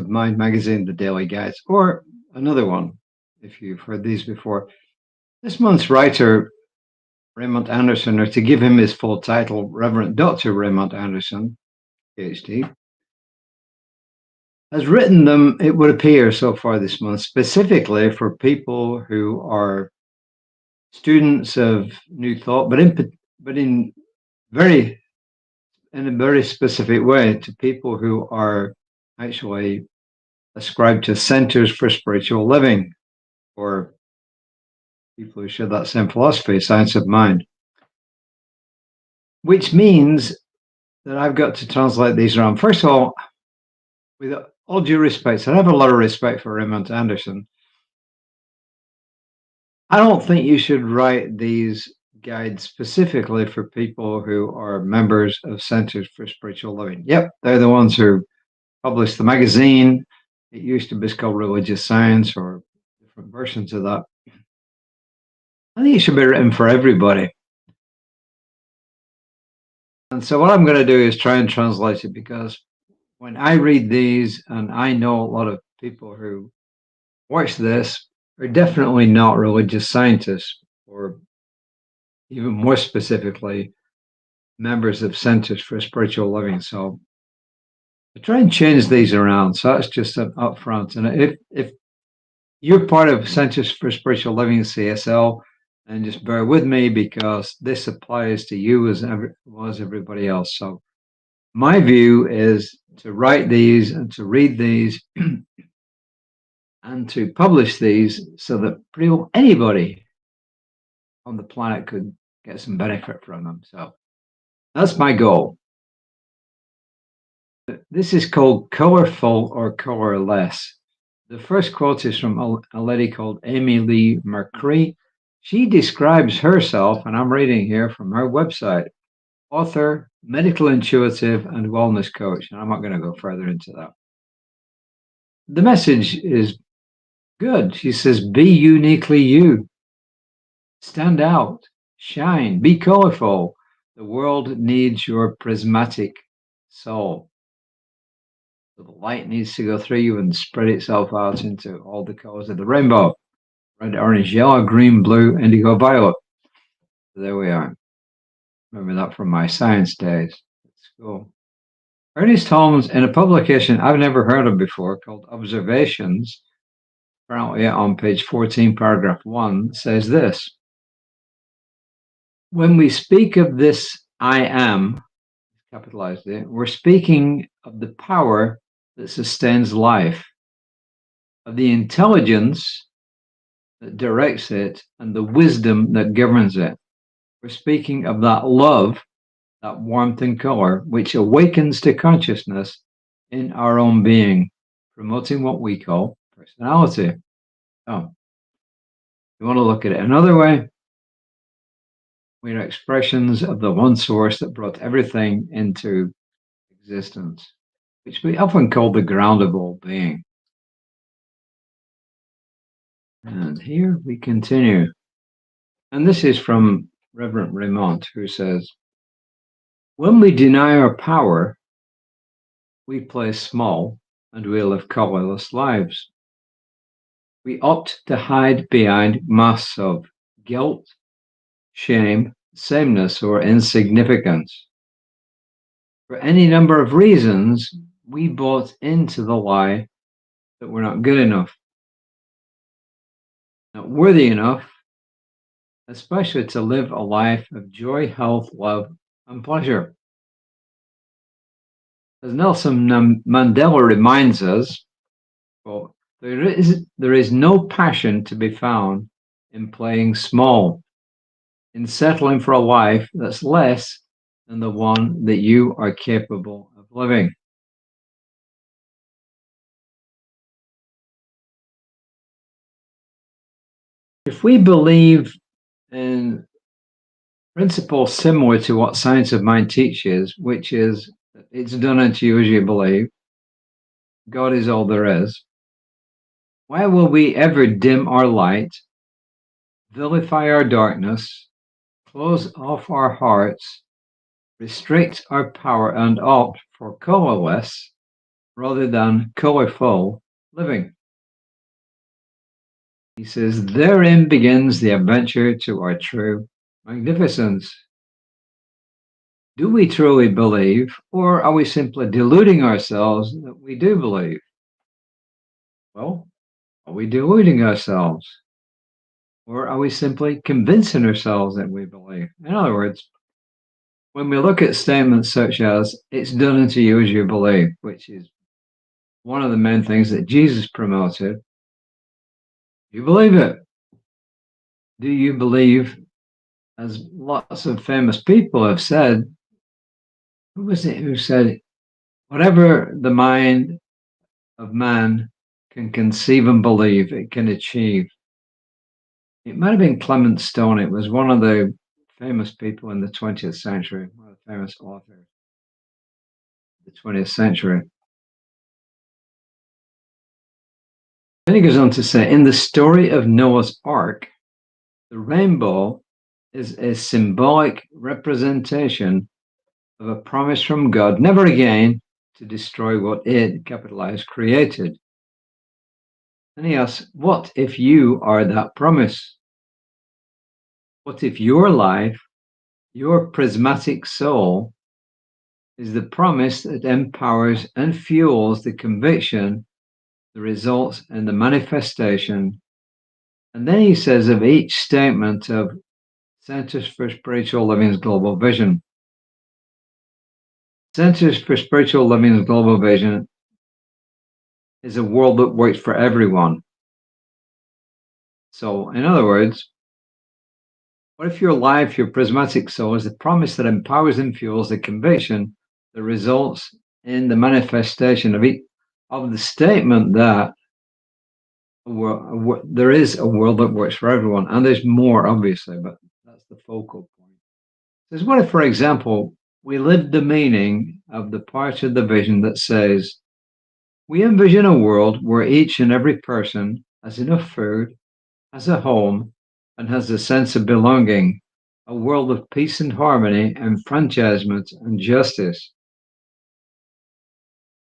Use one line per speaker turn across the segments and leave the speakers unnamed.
of Mind magazine, the daily guides, or another one, if you've heard these before. This month's writer, Raymond Anderson, or to give him his full title, Reverend Dr. Raymond Anderson, PhD, has written them, it would appear so far this month, specifically for people who are students of New Thought, but in a very specific way to people who are actually ascribed to centers for spiritual living, or people who share that same philosophy, science of mind. Which means that I've got to translate these around. First of all, with all due respect, I have a lot of respect for Raymond Anderson. I don't think you should write these guides specifically for people who are members of Centers for Spiritual Living. Yep, they're the ones who publish the magazine. It used to be called Religious Science, or different versions of that. I think it should be written for everybody. And so what I'm going to do is try and translate it, because when I read these, and I know a lot of people who watch this are definitely not religious scientists, or even more specifically, members of Centers for Spiritual Living. So I try and change these around. So that's just up front. And if you're part of Centers for Spiritual Living, CSL, and just bear with me, because this applies to you as everybody else. So my view is to write these and to read these and to publish these so that pretty well anybody on the planet could get some benefit from them. So that's my goal. This is called Colorful or Colorless. The first quote is from a lady called Amy Lee Mercury. She describes herself, and I'm reading here from her website, author, medical intuitive, and wellness coach. And I'm not going to go further into that. The message is good. She says, be uniquely you. Stand out. Shine. Be colorful. The world needs your prismatic soul. So the light needs to go through you and spread itself out into all the colors of the rainbow. Red, orange, yellow, green, blue, indigo, violet. So there we are. Remember that from my science days at school. Ernest Holmes, in a publication I've never heard of before called Observations, apparently on page 14, paragraph 1, says this. When we speak of this I am, capitalized it, we're speaking of the power that sustains life, of the intelligence that directs it, and the wisdom that governs it. We're speaking of that love, that warmth and color, which awakens to consciousness in our own being, promoting what we call personality. Oh, you want to look at it another way? We are expressions of the one source that brought everything into existence, which we often call the ground of all being. And here we continue. And this is from Reverend Raymond, who says, when we deny our power, we play small and we live colorless lives. We opt to hide behind masks of guilt, shame, sameness, or insignificance. For any number of reasons, we bought into the lie that we're not good enough, not worthy enough, especially to live a life of joy, health, love, and pleasure. As Nelson Mandela reminds us, quote, there is no passion to be found in playing small, in settling for a life that's less than the one that you are capable of living. If we believe in principles similar to what Science of Mind teaches, which is it's done unto you as you believe, God is all there is, why will we ever dim our light, vilify our darkness, close off our hearts, restrict our power, and opt for colorless rather than colorful living. He says, therein begins the adventure to our true magnificence. Do we truly believe, or are we simply deluding ourselves that we do believe? Well, are we deluding ourselves? Or are we simply convincing ourselves that we believe? In other words, when we look at statements such as, it's done unto you as you believe, which is one of the main things that Jesus promoted, you believe it. Do you believe, as lots of famous people have said, who was it who said, whatever the mind of man can conceive and believe, it can achieve? It might have been Clement Stone. It was one of the famous people in the 20th century, one of the famous authors of the 20th century. Then he goes on to say, in the story of Noah's Ark, the rainbow is a symbolic representation of a promise from God never again to destroy what it, capitalized, created. And he asks, what if you are that promise? What if your life, your prismatic soul, is the promise that empowers and fuels the conviction, the results, and the manifestation? And then he says of each statement of Centers for Spiritual Living's global vision. Centers for Spiritual Living's global vision is a world that works for everyone. So, in other words, what if your life, your prismatic soul, is the promise that empowers and fuels the conviction, the results in the manifestation of the statement that there is a world that works for everyone? And there's more, obviously, but that's the focal point. Says, what if, for example, we live the meaning of the part of the vision that says, we envision a world where each and every person has enough food, has a home, and has a sense of belonging, a world of peace and harmony, enfranchisement and justice.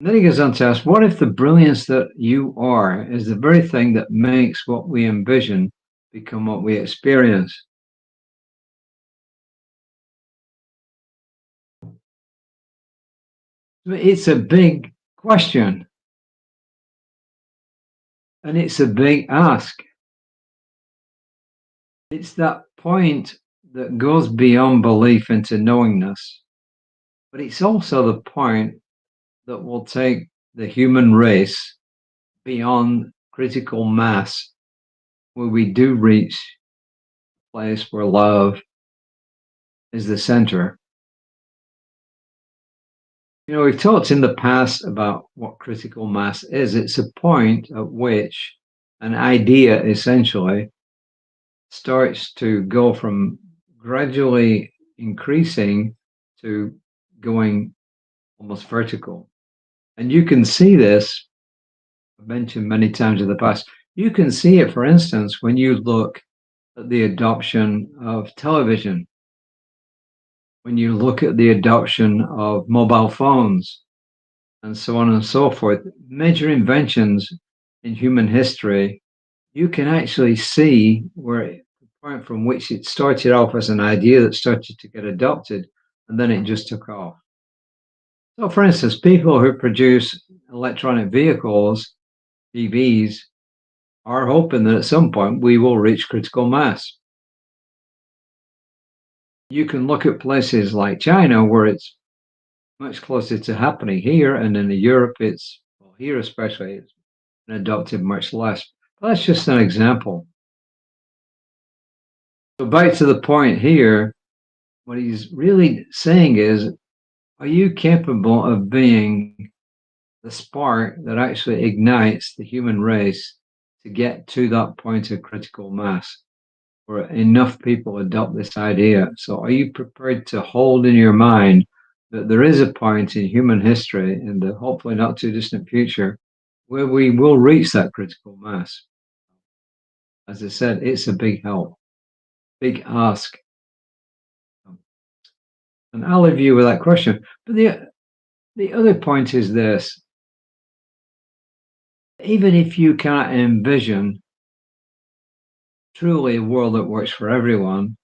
And then he goes on to ask, what if the brilliance that you are is the very thing that makes what we envision become what we experience? It's a big question. And it's a big ask. It's that point that goes beyond belief into knowingness. But it's also the point that will take the human race beyond critical mass, where we do reach a place where love is the center. You know, we've talked in the past about what critical mass is. It's a point at which an idea essentially starts to go from gradually increasing to going almost vertical. And you can see this, I've mentioned many times in the past, you can see it, for instance, when you look at the adoption of television, when you look at the adoption of mobile phones, and so on and so forth, major inventions in human history, you can actually see where the point from which it started off as an idea that started to get adopted, and then it just took off. So, for instance, people who produce electronic vehicles, EVs, are hoping that at some point we will reach critical mass. You can look at places like China where it's much closer to happening here, and in Europe, well, here especially, it's been adopted much less. But that's just an example. So back to the point here, what he's really saying is, are you capable of being the spark that actually ignites the human race to get to that point of critical mass where enough people adopt this idea? So are you prepared to hold in your mind that there is a point in human history, in the hopefully not too distant future, where we will reach that critical mass? As I said, it's a big help, big ask. And I'll leave you with that question. But the other point is this. Even if you cannot envision truly a world that works for everyone,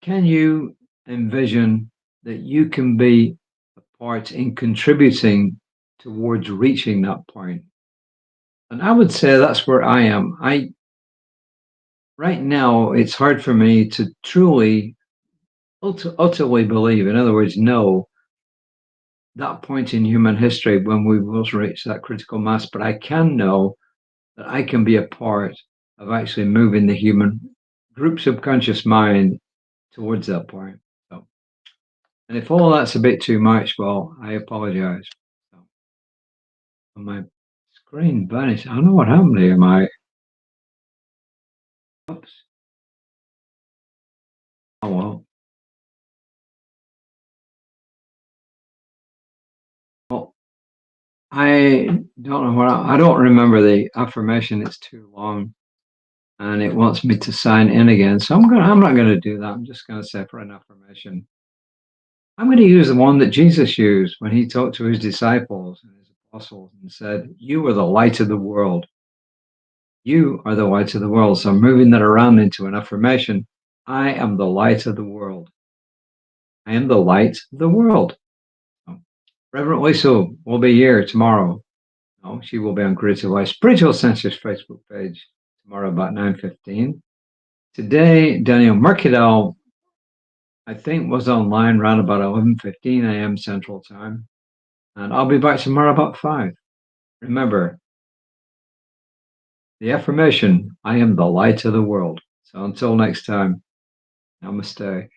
can you envision that you can be a part in contributing towards reaching that point? And I would say that's where I am. Right now, it's hard for me to truly, utterly believe, in other words, know that point in human history when we will reach that critical mass, but I can know that I can be a part of actually moving the human group subconscious mind towards that point. So, and if all that's a bit too much, well, I apologize. So, my screen vanished. I don't know what happened here. Oops. Oh well. Well, I don't know I don't remember the affirmation. It's too long, and it wants me to sign in again. So I'm not gonna do that. I'm just gonna say for an affirmation. I'm going to use the one that Jesus used when he talked to his disciples and his apostles and said, "You are the light of the world. You are the light of the world." So I'm moving that around into an affirmation. I am the light of the world. I am the light of the world. So, Reverend Lisa will be here tomorrow. No, she will be on Creative Life Spiritual Senses Facebook page tomorrow about 9:15. Today, Daniel Mercadal, I think, was online around about 11:15 a.m. Central Time. And I'll be back tomorrow about 5. Remember the affirmation, I am the light of the world. So until next time, namaste.